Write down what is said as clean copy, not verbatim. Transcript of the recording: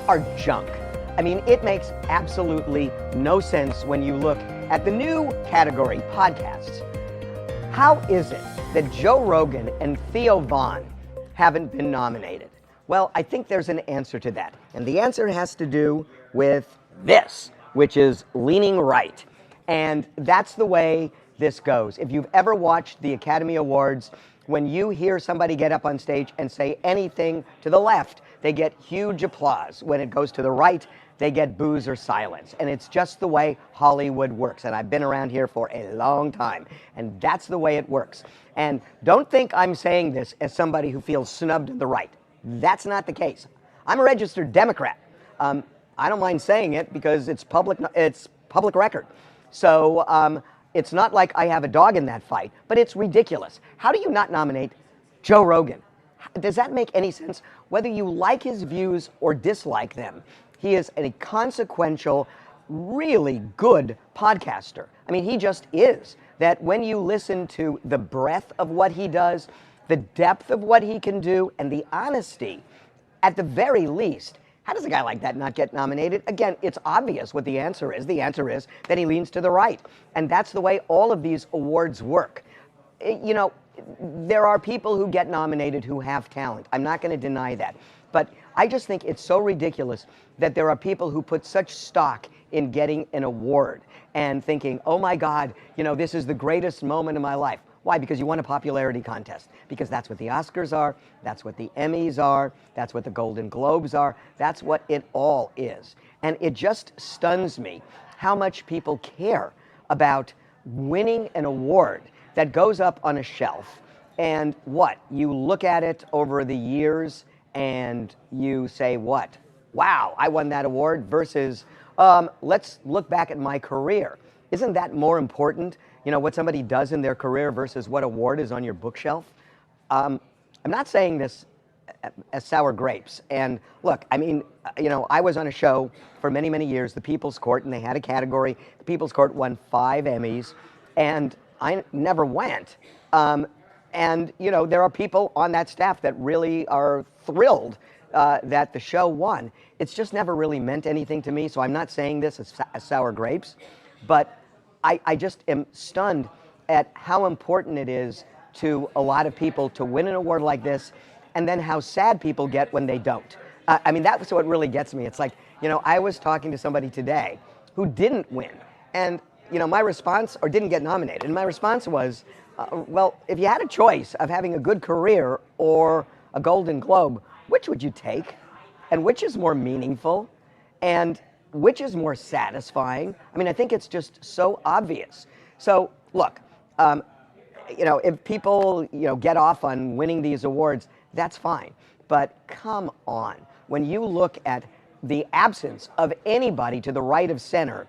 are junk. I mean, it makes absolutely no sense when you look at the new category, podcasts. How is it that Joe Rogan and Theo Vaughn haven't been nominated? Well, I think there's an answer to that. And the answer has to do with this, which is leaning right. And that's the way this goes. If you've ever watched the Academy Awards, when you hear somebody get up on stage and say anything to the left, they get huge applause. When it goes to the right, they get boos or silence. And it's just the way Hollywood works. And I've been around here for a long time. And that's the way it works. And don't think I'm saying this as somebody who feels snubbed to the right. That's not the case. I'm a registered Democrat. I don't mind saying it because it's public record. So it's not like I have a dog in that fight, but it's ridiculous. How do you not nominate Joe Rogan? Does that make any sense? Whether you like his views or dislike them, he is a consequential, really good podcaster. I mean, he just is. That when you listen to the breadth of what he does, the depth of what he can do, and the honesty, at the very least, how does a guy like that not get nominated? Again, it's obvious what the answer is. The answer is that he leans to the right. And that's the way all of these awards work. You know, there are people who get nominated who have talent. I'm not going to deny that. But I just think it's so ridiculous that there are people who put such stock in getting an award and thinking, oh my God, you know, this is the greatest moment of my life. Why? Because you won a popularity contest. Because that's what the Oscars are, that's what the Emmys are, that's what the Golden Globes are, that's what it all is. And it just stuns me how much people care about winning an award that goes up on a shelf. And what? You look at it over the years and you say, what? Wow, I won that award versus, let's look back at my career. Isn't that more important? You know, what somebody does in their career versus what award is on your bookshelf? I'm not saying this as sour grapes. And look, I mean, you know, I was on a show for many, many years, The People's Court, and they had a category. The People's Court won 5 Emmys, and I never went. And, you know, there are people on that staff that really are thrilled that the show won. It's just never really meant anything to me, so I'm not saying this as sour grapes, but I just am stunned at how important it is to a lot of people to win an award like this, and then how sad people get when they don't. I mean, that's what really gets me. It's like, you know, I was talking to somebody today who didn't win, and, you know, my response, or didn't get nominated, and my response was, well, if you had a choice of having a good career or a Golden Globe, which would you take? And which is more meaningful? And which is more satisfying? I mean, I think it's just so obvious. So, look, you know, if people, you know, get off on winning these awards, that's fine. But come on, when you look at the absence of anybody to the right of center